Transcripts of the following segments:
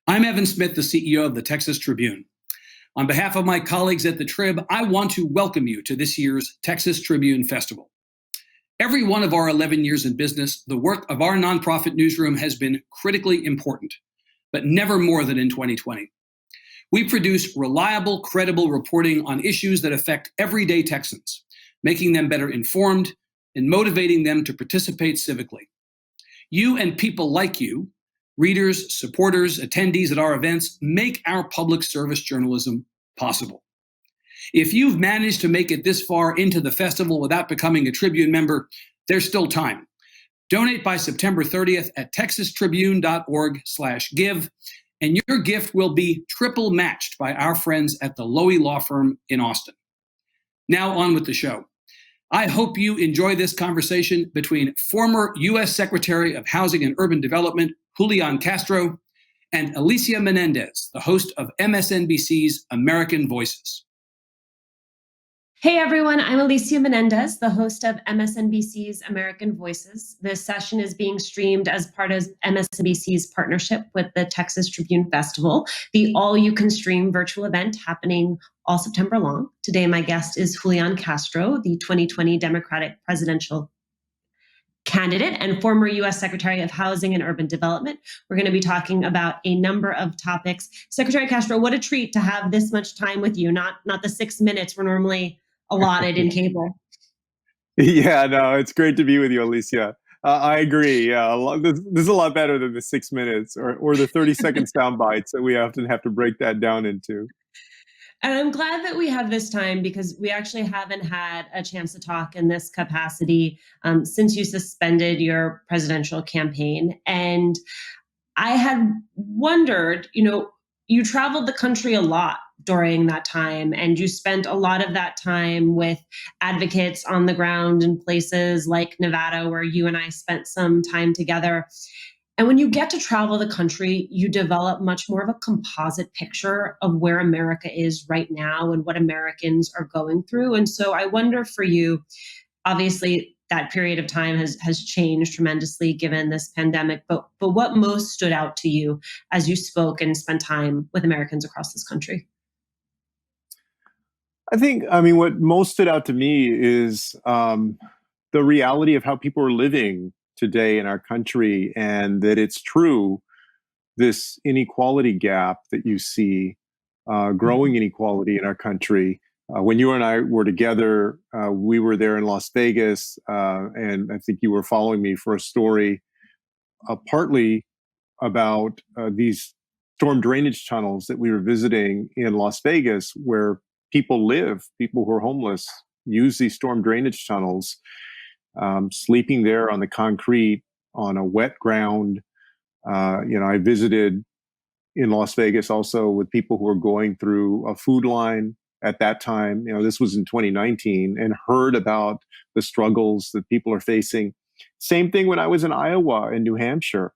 I'm Evan Smith, the CEO of the Texas Tribune. On behalf of my colleagues at the Trib, I want to welcome you to this year's Texas Tribune Festival. Every one of our 11 years in business, the work of our nonprofit newsroom has been critically important, but never more than in 2020. We produce reliable, credible reporting on issues that affect everyday Texans, making them better informed and motivating them to participate civically. You and people like you, readers, supporters, attendees at our events, make our public service journalism possible. If you've managed to make it this far into the festival without becoming a Tribune member, there's still time. Donate by September 30th at texastribune.org/give, and your gift will be triple matched by our friends at the Lowy Law Firm in Austin. Now on with the show. I hope you enjoy this conversation between former U.S. Secretary of Housing and Urban Development, Julian Castro, and Alicia Menendez, the host of MSNBC's American Voices. Hey everyone, I'm Alicia Menendez, the host of MSNBC's American Voices. This session is being streamed as part of MSNBC's partnership with the Texas Tribune Festival, the all-you-can-stream virtual event happening all September long. Today, my guest is Julian Castro, the 2020 Democratic presidential candidate and former U.S. Secretary of Housing and Urban Development. We're going to be talking about a number of topics. Secretary Castro, what a treat to have this much time with you, not the 6 minutes we're normally allotted in cable. Yeah, no, it's great to be with you, Alicia. I agree. Yeah, this is a lot better than the 6 minutes or the 30-second sound bites that we often have to break that down into. And I'm glad that we have this time because we actually haven't had a chance to talk in this capacity since you suspended your presidential campaign. And I had wondered, you traveled the country a lot during that time, and you spent a lot of that time with advocates on the ground in places like Nevada, where you and I spent some time together. And when you get to travel the country, you develop much more of a composite picture of where America is right now and what Americans are going through. And so I wonder for you, obviously that period of time has changed tremendously given this pandemic, but what most stood out to you as you spoke and spent time with Americans across this country? What most stood out to me is the reality of how people are living today in our country, and that it's true, this inequality gap that you see, growing inequality in our country. When you and I were together, we were there in Las Vegas, and I think you were following me for a story partly about these storm drainage tunnels that we were visiting in Las Vegas, where people live, people who are homeless, use these storm drainage tunnels, sleeping there on the concrete, on a wet ground. I visited in Las Vegas also with people who were going through a food line at that time. This was in 2019, and heard about the struggles that people are facing. Same thing when I was in Iowa and New Hampshire.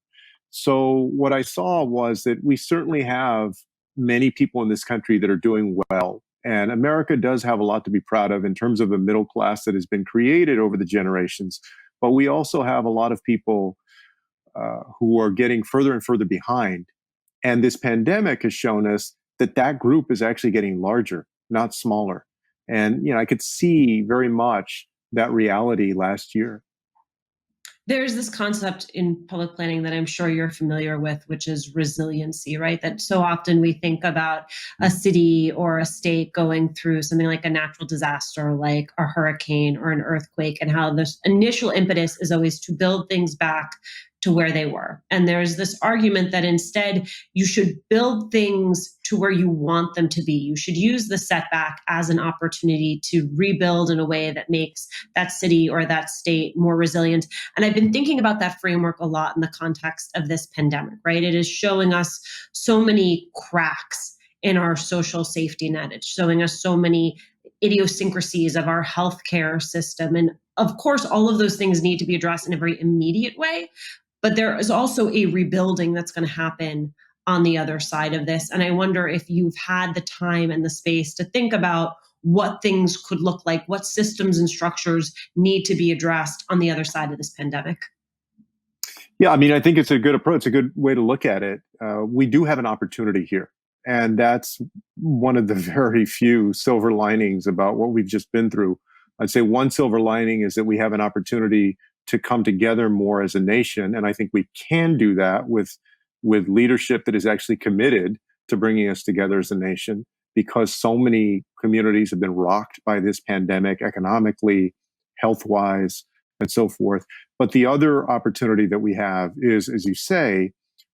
So what I saw was that we certainly have many people in this country that are doing well. And America does have a lot to be proud of in terms of the middle class that has been created over the generations. But we also have a lot of people who are getting further and further behind. And this pandemic has shown us that group is actually getting larger, not smaller. And, I could see very much that reality last year. There's this concept in public planning that I'm sure you're familiar with, which is resiliency, right? That so often we think about a city or a state going through something like a natural disaster, like a hurricane or an earthquake, and how this initial impetus is always to build things back to where they were. And there's this argument that instead you should build things to where you want them to be. You should use the setback as an opportunity to rebuild in a way that makes that city or that state more resilient. And I've been thinking about that framework a lot in the context of this pandemic, right? It is showing us so many cracks in our social safety net. It's showing us so many idiosyncrasies of our healthcare system. And of course, all of those things need to be addressed in a very immediate way. But there is also a rebuilding that's going to happen on the other side of this. And I wonder if you've had the time and the space to think about what things could look like, what systems and structures need to be addressed on the other side of this pandemic. Yeah, I mean, I think it's a good approach, a good way to look at it. We do have an opportunity here. And that's one of the very few silver linings about what we've just been through. I'd say one silver lining is that we have an opportunity to come together more as a nation. And I think we can do that with leadership that is actually committed to bringing us together as a nation, because so many communities have been rocked by this pandemic economically, health wise, and so forth. But the other opportunity that we have is, as you say,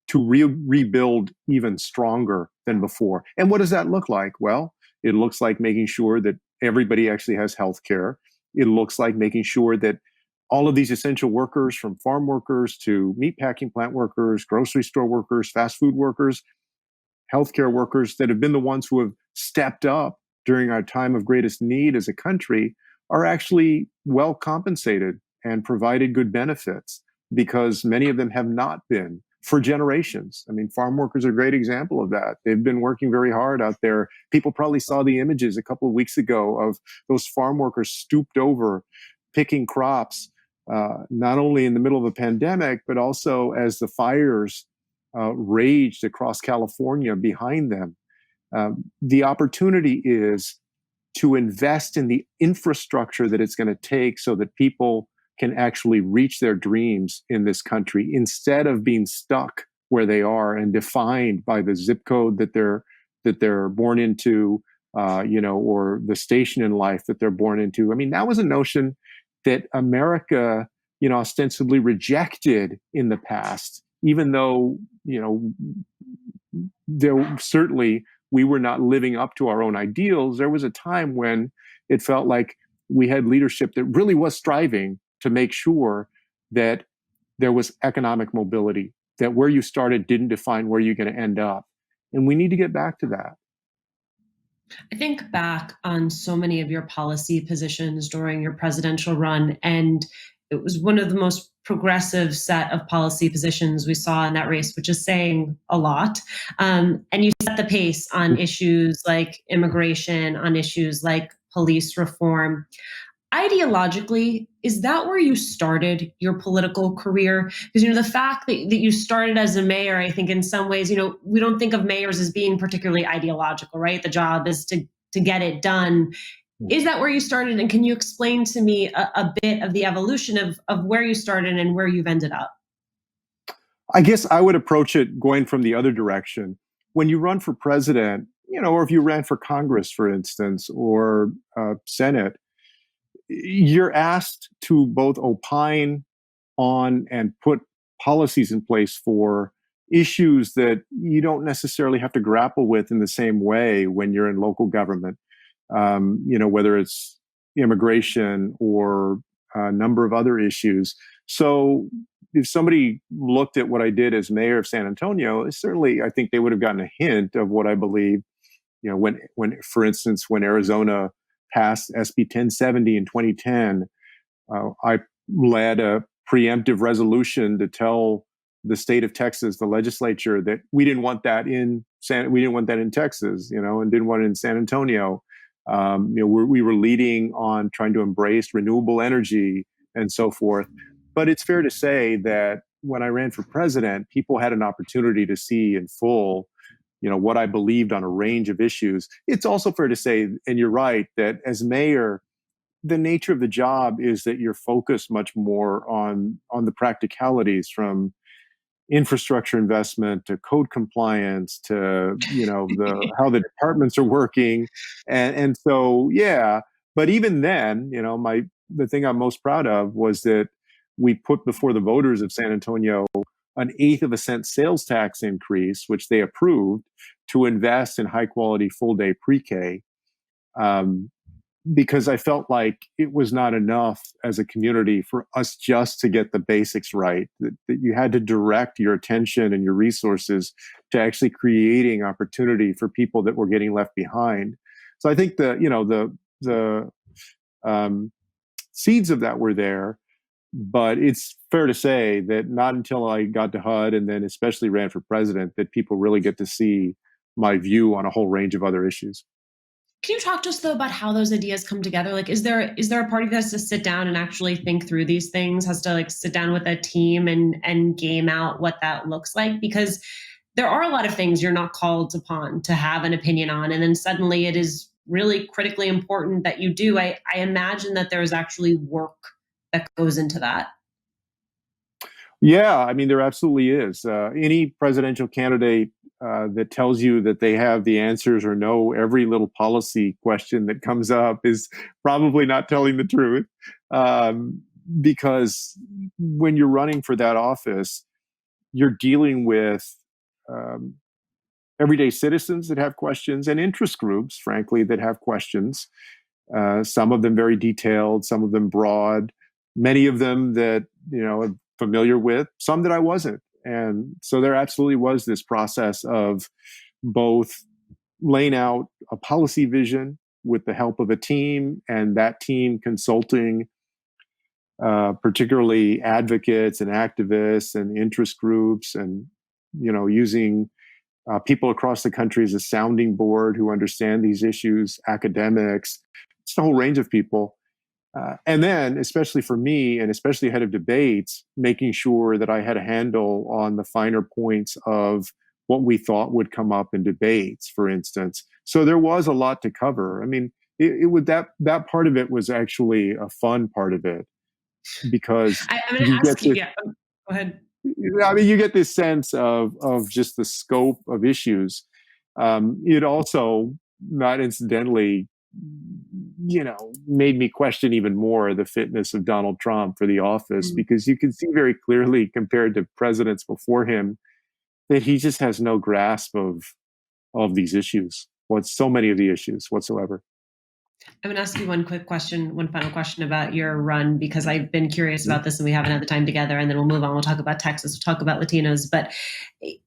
to rebuild even stronger than before. And what does that look like? Well, it looks like making sure that everybody actually has health care. It looks like making sure that all of these essential workers, from farm workers to meatpacking plant workers, grocery store workers, fast food workers, healthcare workers that have been the ones who have stepped up during our time of greatest need as a country, are actually well compensated and provided good benefits, because many of them have not been for generations. I mean, farm workers are a great example of that. They've been working very hard out there. People probably saw the images a couple of weeks ago of those farm workers stooped over, picking crops, not only in the middle of a pandemic, but also as the fires raged across California behind them. The opportunity is to invest in the infrastructure that it's going to take so that people can actually reach their dreams in this country, instead of being stuck where they are and defined by the zip code that they're born into, or the station in life that they're born into. I mean, that was a notion that America, ostensibly rejected in the past, even though, there certainly we were not living up to our own ideals. There was a time when it felt like we had leadership that really was striving to make sure that there was economic mobility, that where you started didn't define where you're going to end up. And we need to get back to that. I think back on so many of your policy positions during your presidential run, and it was one of the most progressive set of policy positions we saw in that race, which is saying a lot. And you set the pace on issues like immigration, on issues like police reform. Ideologically, is that where you started your political career? Because the fact that you started as a mayor, I think in some ways, we don't think of mayors as being particularly ideological, right? The job is to get it done. Is that where you started? And can you explain to me a bit of the evolution of where you started and where you've ended up? I guess I would approach it going from the other direction. When you run for president, or if you ran for Congress, for instance, or Senate, you're asked to both opine on and put policies in place for issues that you don't necessarily have to grapple with in the same way when you're in local government. Whether it's immigration or a number of other issues. So if somebody looked at what I did as mayor of San Antonio, certainly I think they would have gotten a hint of what I believe. When for instance, when Arizona passed SB 1070 in 2010, I led a preemptive resolution to tell the state of Texas, the legislature, that we didn't want that in Texas, and didn't want it in San Antonio. We were leading on trying to embrace renewable energy and so forth. But it's fair to say that when I ran for president, people had an opportunity to see in full, what I believed on a range of issues. It's also fair to say, and you're right, that as mayor, the nature of the job is that you're focused much more on the practicalities, from infrastructure investment to code compliance to how the departments are working, and so yeah. But even then, the thing I'm most proud of was that we put before the voters of San Antonio an 1/8 of a cent sales tax increase, which they approved, to invest in high quality full day pre-K. Because I felt like it was not enough as a community for us just to get the basics right, that you had to direct your attention and your resources to actually creating opportunity for people that were getting left behind. So I think the seeds of that were there, but it's fair to say that not until I got to HUD and then especially ran for president that people really get to see my view on a whole range of other issues. Can you talk to us though about how those ideas come together? Like, is there a party that has to sit down and actually think through these things, has to like sit down with a team and game out what that looks like? Because there are a lot of things you're not called upon to have an opinion on, and then suddenly it is really critically important that you do. I imagine that there is actually work that goes into that. Yeah, I mean, there absolutely is. Any presidential candidate that tells you that they have the answers or know every little policy question that comes up is probably not telling the truth. Because when you're running for that office, you're dealing with um, everyday citizens that have questions and interest groups, frankly, that have questions. Some of them very detailed, some of them broad, many of them that, I'm familiar with, some that I wasn't. And so there absolutely was this process of both laying out a policy vision with the help of a team, and that team consulting particularly advocates and activists and interest groups, and using people across the country as a sounding board who understand these issues, academics, it's a whole range of people. And then, especially for me, and especially ahead of debates, making sure that I had a handle on the finer points of what we thought would come up in debates, for instance. So there was a lot to cover. I mean, it would that part of it was actually a fun part of it, because I'm going to ask you. Yeah, go ahead. I mean, you get this sense of just the scope of issues. It also, not incidentally, made me question even more the fitness of Donald Trump for the office, because you can see very clearly, compared to presidents before him, that he just has no grasp of these issues. So many of the issues whatsoever. I'm going to ask you one final question about your run, because I've been curious about this and we haven't had the time together, and then we'll move on. We'll talk about Texas, we'll talk about Latinos, but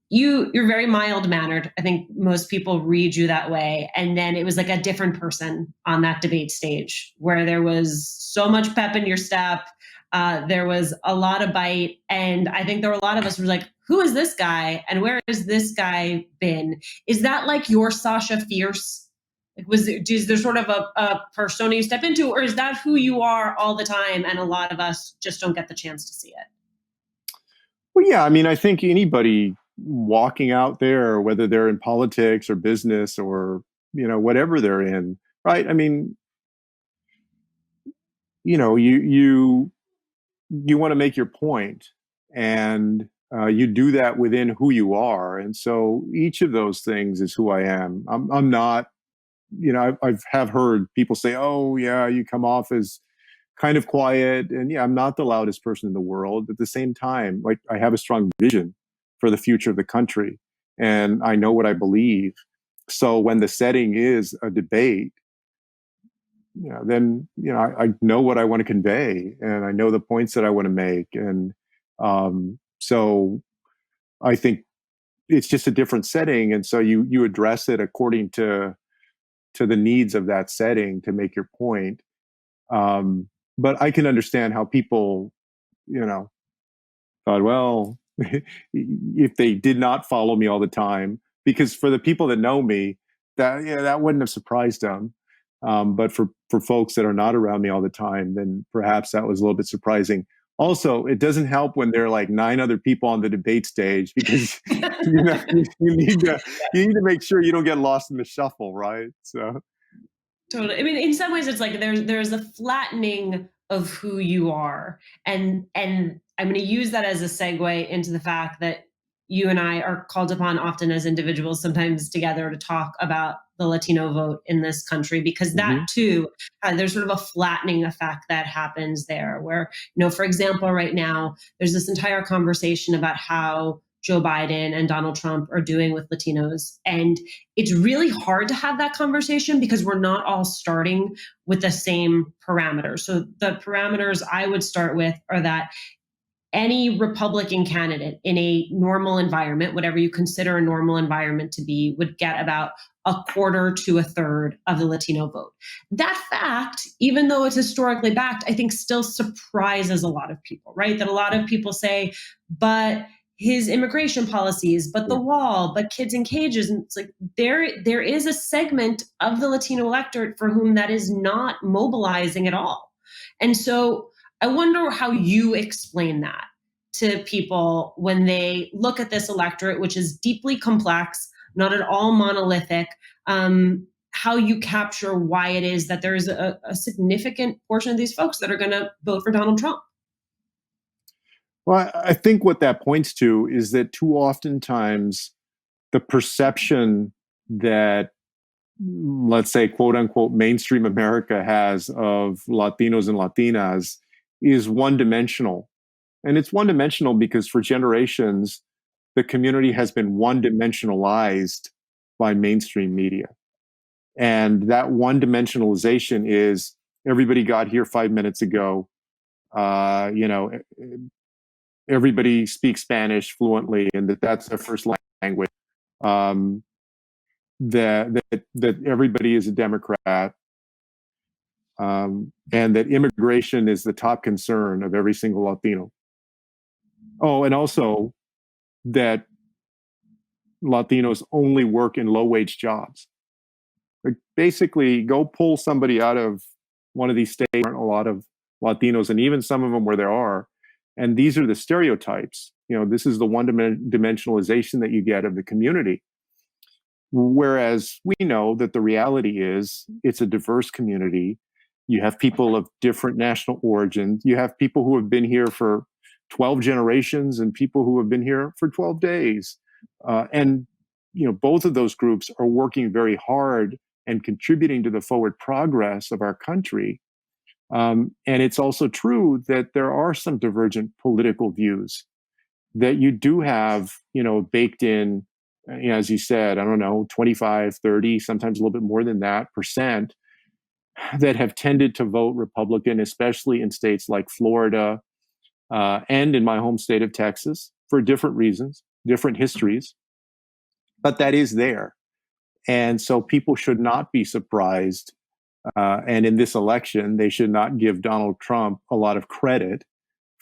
you're very mild mannered. I think most people read you that way. And then it was like a different person on that debate stage, where there was so much pep in your step. There was a lot of bite. And I think there were a lot of us who were like, who is this guy? And where has this guy been? Is that like your Sasha Fierce? Is there sort of a persona you step into, or is that who you are all the time and a lot of us just don't get the chance to see it? Well, yeah, I mean, I think anybody walking out there, whether they're in politics or business or, whatever they're in, right? I mean, you want to make your point, and you do that within who you are. And so each of those things is who I am. I'm not, I've heard people say, oh yeah, you come off as kind of quiet. And yeah, I'm not the loudest person in the world. At the same time, like, I have a strong vision for the future of the country, and I know what I believe. So when the setting is a debate, then I know what I want to convey, and I know the points that I want to make. And so I think it's just a different setting, and so you address it according to the needs of that setting to make your point. But I can understand how people, thought, well, if they did not follow me all the time, because for the people that know me, that wouldn't have surprised them. But for folks that are not around me all the time, then perhaps that was a little bit surprising. Also, it doesn't help when there are like 9 other people on the debate stage, because you need to make sure you don't get lost in the shuffle, right? So totally. I mean, in some ways, it's like there's a flattening of who you are, and I'm going to use that as a segue into the fact that you and I are called upon often as individuals, sometimes together, to talk about the Latino vote in this country, because that too, there's sort of a flattening effect that happens there, where, for example, right now, there's this entire conversation about how Joe Biden and Donald Trump are doing with Latinos. And it's really hard to have that conversation because we're not all starting with the same parameters. So the parameters I would start with are that any Republican candidate in a normal environment, whatever you consider a normal environment to be, would get about a quarter to a third of the Latino vote. That fact, even though it's historically backed, I think still surprises a lot of people, right? That a lot of people say, but his immigration policies, but the wall, but kids in cages. And it's like there is a segment of the Latino electorate for whom that is not mobilizing at all. And so I wonder how you explain that to people when they look at this electorate, which is deeply complex, not at all monolithic, how you capture why it is that there is a significant portion of these folks that are going to vote for Donald Trump. Well, I think what that points to is that too oftentimes the perception that, let's say, quote unquote, mainstream America has of Latinos and Latinas is one dimensional. And it's one dimensional because for generations, the community has been one dimensionalized by mainstream media. And that one dimensionalization is everybody got here 5 minutes ago. Everybody speaks Spanish fluently, and that's their first language. That everybody is a Democrat, and that immigration is the top concern of every single Latino. Oh, and also that Latinos only work in low-wage jobs. Like basically, go pull somebody out of one of these states. There aren't a lot of Latinos, and even some of them where there are. And these are the stereotypes. This is the one dimensionalization that you get of the community. Whereas we know that the reality is it's a diverse community. You have people of different national origins. You have people who have been here for 12 generations and people who have been here for 12 days. And both of those groups are working very hard and contributing to the forward progress of our country. And it's also true that there are some divergent political views that you do have, baked in, as you said, 25, 30, sometimes a little bit more than that percent that have tended to vote Republican, especially in states like Florida and in my home state of Texas for different reasons, different histories. But that is there. And so people should not be surprised. And in this election, they should not give Donald Trump a lot of credit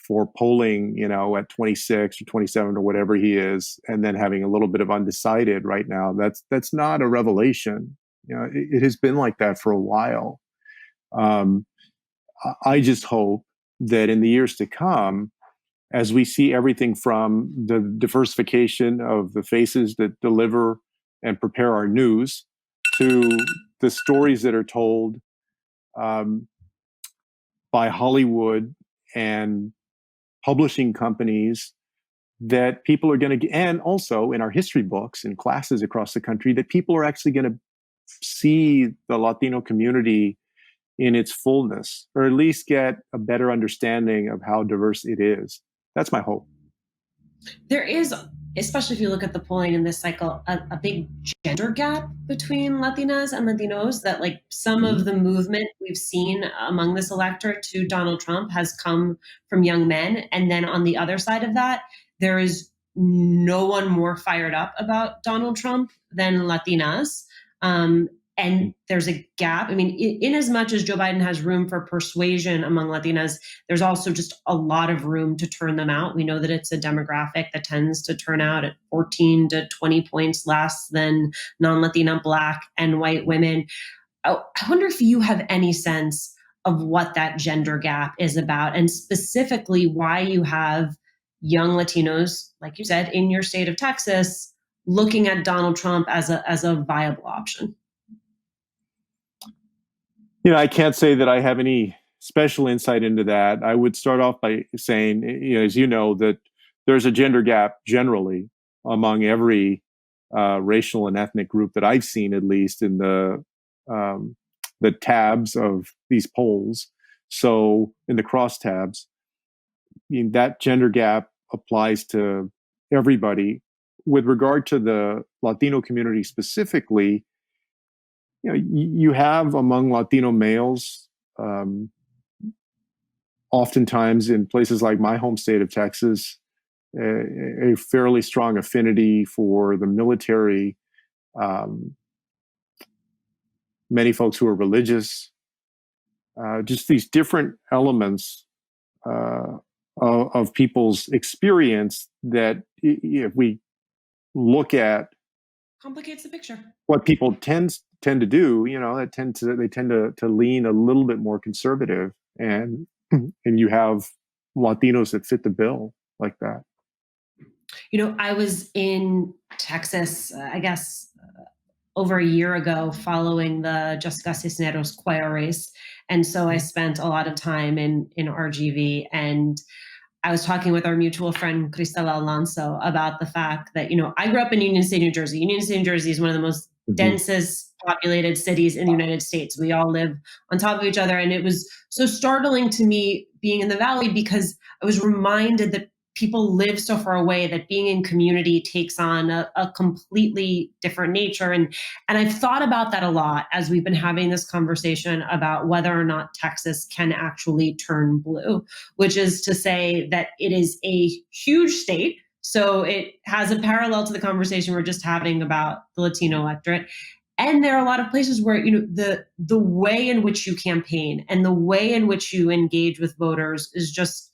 for polling, at 26 or 27 or whatever he is, and then having a little bit of undecided right now. That's not a revelation. It has been like that for a while. I just hope that in the years to come, as we see everything from the diversification of the faces that deliver and prepare our news to the stories that are told by Hollywood and publishing companies, that people are going to, and also in our history books and classes across the country, that people are actually going to see the Latino community in its fullness, or at least get a better understanding of how diverse it is. That's my hope. There is, especially if you look at the polling in this cycle, a big gender gap between Latinas and Latinos, that like some of the movement we've seen among this electorate to Donald Trump has come from young men. And then on the other side of that, there is no one more fired up about Donald Trump than Latinas. And there's a gap. I mean, in as much as Joe Biden has room for persuasion among Latinas, there's also just a lot of room to turn them out. We know that it's a demographic that tends to turn out at 14 to 20 points less than non-Latina, Black, and white women. I wonder if you have any sense of what that gender gap is about, and specifically why you have young Latinos, like you said, in your state of Texas, looking at Donald Trump as a viable option. I can't say that I have any special insight into that. I would start off by saying, as you know, that there's a gender gap generally among every racial and ethnic group that I've seen, at least in the tabs of these polls. So in the crosstabs, that gender gap applies to everybody. With regard to the Latino community specifically, you have among Latino males, oftentimes in places like my home state of Texas, a fairly strong affinity for the military, many folks who are religious, just these different elements of people's experience that if we look at complicates the picture. What people tend to do, they tend to lean a little bit more conservative, and you have Latinos that fit the bill like that. I was in Texas, I guess, over a year ago following the Jessica Cisneros choir race. And so I spent a lot of time in RGV, and I was talking with our mutual friend, Cristela Alonso, about the fact that, I grew up in Union City, New Jersey. Union City, New Jersey is one of the most densest populated cities in the United States. We all live on top of each other. And it was so startling to me being in the Valley, because I was reminded that people live so far away, that being in community takes on a completely different nature. And I've thought about that a lot as we've been having this conversation about whether or not Texas can actually turn blue, which is to say that it is a huge state. So it has a parallel to the conversation we're just having about the Latino electorate. And there are a lot of places where, the way in which you campaign and the way in which you engage with voters is just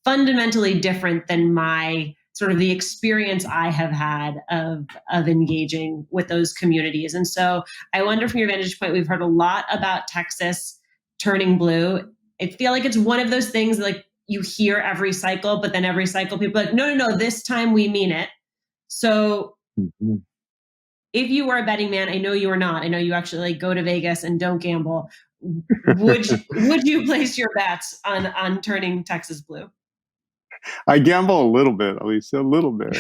fundamentally different than my sort of the experience I have had of engaging with those communities. And so I wonder, from your vantage point, we've heard a lot about Texas turning blue. I feel like it's one of those things like you hear every cycle, but then every cycle people are like, no, this time we mean it. So if you were a betting man, I know you are not. I know you actually go to Vegas and don't gamble. Would you place your bets on turning Texas blue? I gamble a little bit, Alicia, a little bit.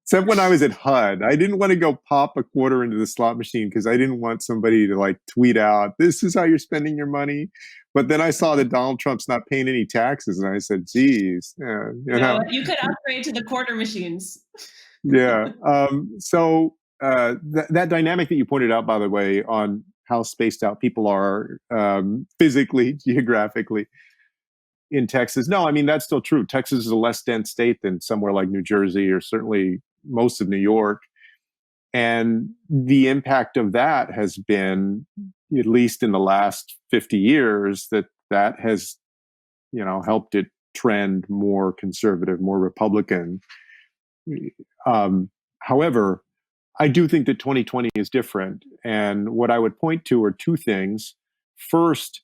Except when I was at HUD, I didn't want to go pop a quarter into the slot machine because I didn't want somebody to tweet out, "This is how you're spending your money." But then I saw that Donald Trump's not paying any taxes, and I said, "Geez, you could upgrade to the quarter machines." Yeah. So that dynamic that you pointed out, by the way, on how spaced out people are physically, geographically in Texas. No, I mean, that's still true. Texas is a less dense state than somewhere like New Jersey, or certainly most of New York. And the impact of that has been, at least in the last 50 years, that has, helped it trend more conservative, more Republican. However, I do think that 2020 is different. And what I would point to are two things. First,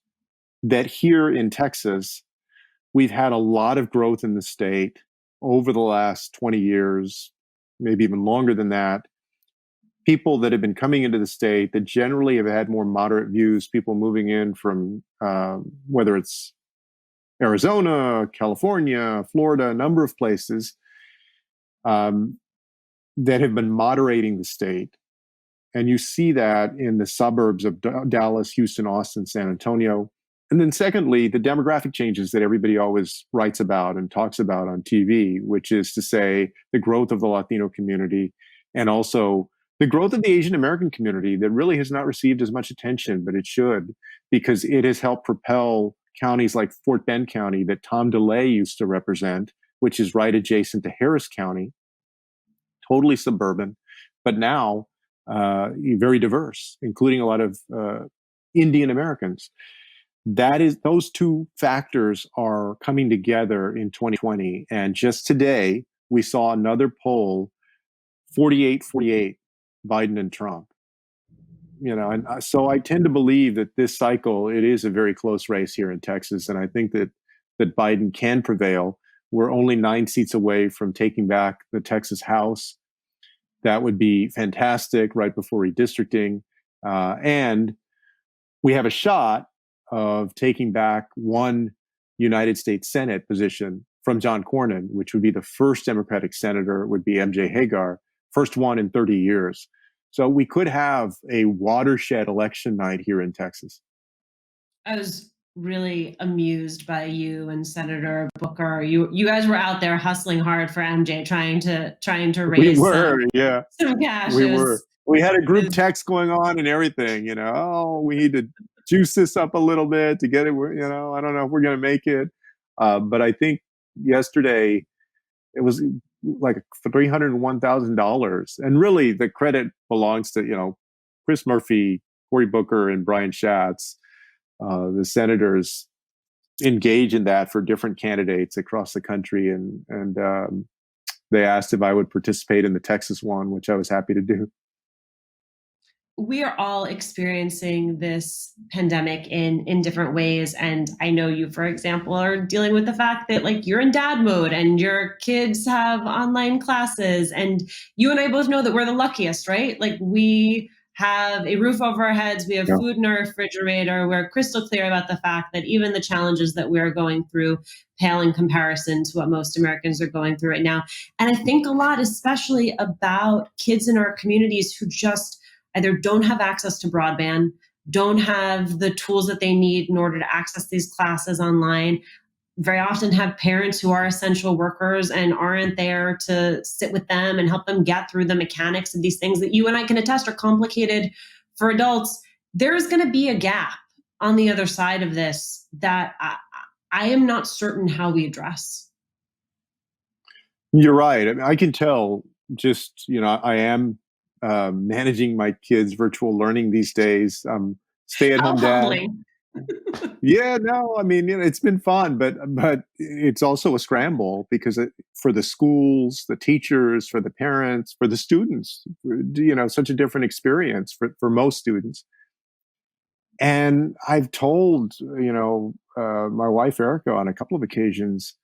that here in Texas, we've had a lot of growth in the state over the last 20 years, maybe even longer than that. People that have been coming into the state that generally have had more moderate views, people moving in from whether it's Arizona, California, Florida, a number of places that have been moderating the state. And you see that in the suburbs of Dallas, Houston, Austin, San Antonio. And then secondly, the demographic changes that everybody always writes about and talks about on TV, which is to say the growth of the Latino community and also the growth of the Asian American community that really has not received as much attention, but it should, because it has helped propel counties like Fort Bend County that Tom DeLay used to represent, which is right adjacent to Harris County, totally suburban, but now very diverse, including a lot of Indian Americans. Those two factors are coming together in 2020. And just today, we saw another poll, 48-48, Biden and Trump. And so I tend to believe that this cycle, it is a very close race here in Texas. And I think that Biden can prevail. We're only 9 seats away from taking back the Texas House. That would be fantastic right before redistricting. And we have a shot of taking back one United States Senate position from John Cornyn, which would be the first Democratic senator, would be MJ Hagar, first one in 30 years. So we could have a watershed election night here in Texas. I was really amused by you and Senator Booker. You guys were out there hustling hard for MJ, trying to raise some cash. We were. We had a group text going on and everything, oh, we need to juice this up a little bit to get it, I don't know if we're going to make it. But I think yesterday it was like $301,000. And really the credit belongs to, Chris Murphy, Cory Booker, and Brian Schatz, the senators engage in that for different candidates across the country, and they asked if I would participate in the Texas one, which I was happy to do. We are all experiencing this pandemic in different ways. And I know you, for example, are dealing with the fact that like you're in dad mode and your kids have online classes. And you and I both know that we're the luckiest, right? Like we have a roof over our heads, we have food in our refrigerator. We're crystal clear about the fact that even the challenges that we're going through pale in comparison to what most Americans are going through right now. And I think a lot, especially about kids in our communities who just either don't have access to broadband, don't have the tools that they need in order to access these classes online, very often have parents who are essential workers and aren't there to sit with them and help them get through the mechanics of these things that you and I can attest are complicated for adults. There's going to be a gap on the other side of this that I am not certain how we address. You're right. I mean, I can tell just, I am managing my kids' virtual learning these days. Stay-at-home dad. Yeah, no, I mean, it's been fun, but it's also a scramble because for the schools, the teachers, for the parents, for the students, such a different experience for most students. And I've told, my wife Erica on a couple of occasions,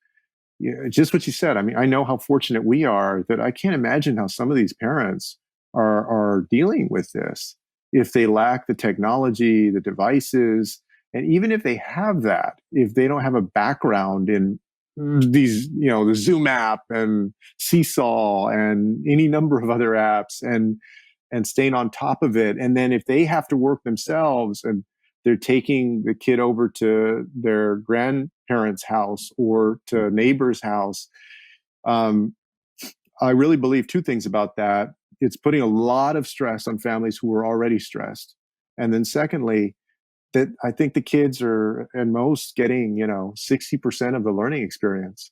just what you said. I mean, I know how fortunate we are that I can't imagine how some of these parents are dealing with this if they lack the technology, the devices, and even if they have that, if they don't have a background in these, the Zoom app and Seesaw and any number of other apps and staying on top of it. And then if they have to work themselves and they're taking the kid over to their grandparents' house or to a neighbor's house, I really believe two things about that. It's putting a lot of stress on families who are already stressed. And then secondly, that I think the kids are at most getting, 60% of the learning experience.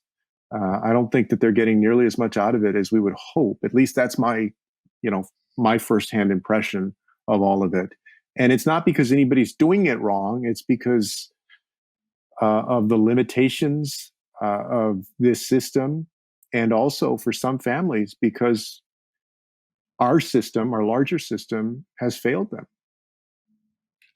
I don't think that they're getting nearly as much out of it as we would hope. At least that's my firsthand impression of all of it. And it's not because anybody's doing it wrong. It's because of the limitations of this system. And also for some families, because our system, our larger system, has failed them.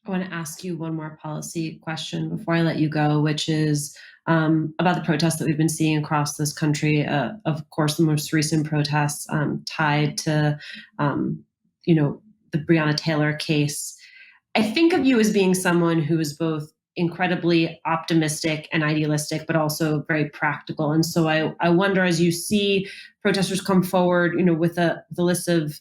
I want to ask you one more policy question before I let you go, which is about the protests that we've been seeing across this country. Of course, the most recent protests tied to, the Breonna Taylor case. I think of you as being someone who is both incredibly optimistic and idealistic, but also very practical. And so I wonder, as you see protesters come forward, with the list of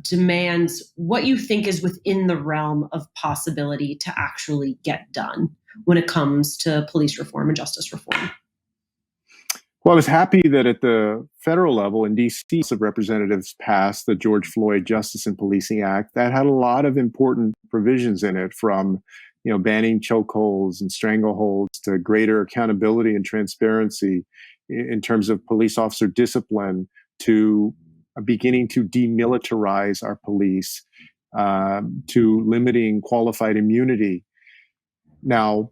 demands, what you think is within the realm of possibility to actually get done when it comes to police reform and justice reform. Well, I was happy that at the federal level in DC, House of Representatives passed the George Floyd Justice and Policing Act that had a lot of important provisions in it, from banning chokeholds and strangleholds to greater accountability and transparency in terms of police officer discipline, to beginning to demilitarize our police, to limiting qualified immunity. Now,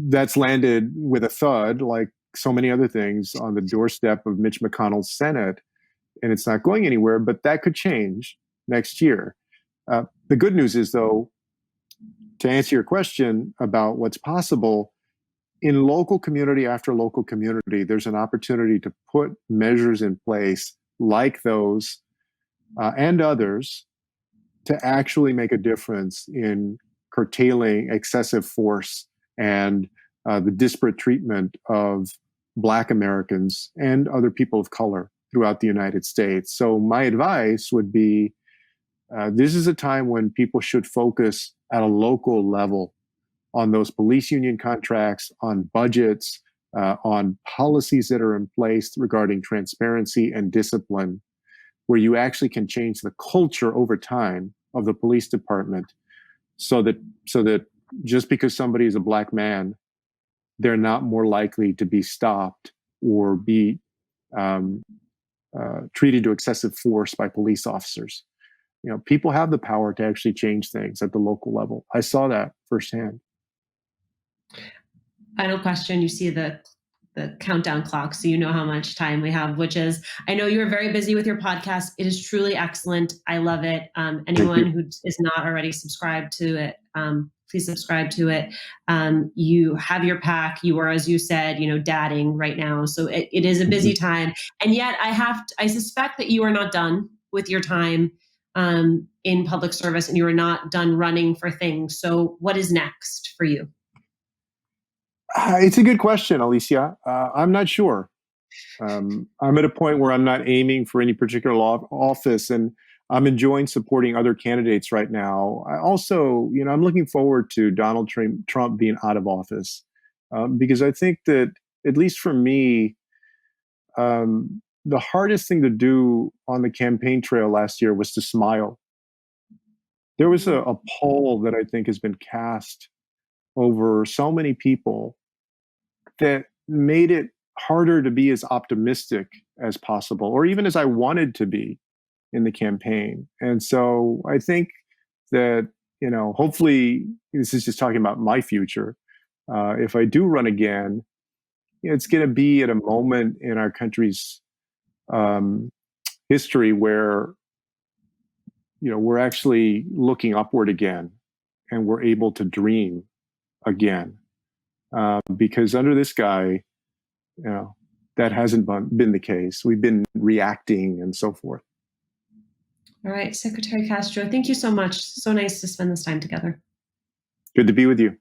that's landed with a thud, like so many other things, on the doorstep of Mitch McConnell's Senate, and it's not going anywhere, but that could change next year. The good news is, though, to answer your question about what's possible, in local community after local community, there's an opportunity to put measures in place like those and others to actually make a difference in curtailing excessive force and the disparate treatment of Black Americans and other people of color throughout the United States. So my advice would be, this is a time when people should focus at a local level on those police union contracts, on budgets, on policies that are in place regarding transparency and discipline, where you actually can change the culture over time of the police department, so that just because somebody is a Black man, they're not more likely to be stopped or be treated to excessive force by police officers. People have the power to actually change things at the local level. I saw that firsthand. Final question. You see the countdown clock, so you know how much time we have, which is, I know you're very busy with your podcast. It is truly excellent. I love it. Anyone who is not already subscribed to it, please subscribe to it. You have your pack. You are, as you said, dadding right now. So it is a busy time. And yet I suspect that you are not done with your time in public service, and you are not done running for things. So what is next for you? It's a good question, Alicia. I'm not sure. I'm at a point where I'm not aiming for any particular office, and I'm enjoying supporting other candidates right now. I also, I'm looking forward to Donald Trump being out of office, because I think that, at least for me, the hardest thing to do on the campaign trail last year was to smile. There was a poll that I think has been cast over so many people that made it harder to be as optimistic as possible, or even as I wanted to be in the campaign. And so I think that, hopefully, this is just talking about my future. If I do run again, it's going to be at a moment in our country's history where, we're actually looking upward again, and we're able to dream again. Because under this guy, that hasn't been the case. We've been reacting and so forth. All right, Secretary Castro, thank you so much. So nice to spend this time together. Good to be with you.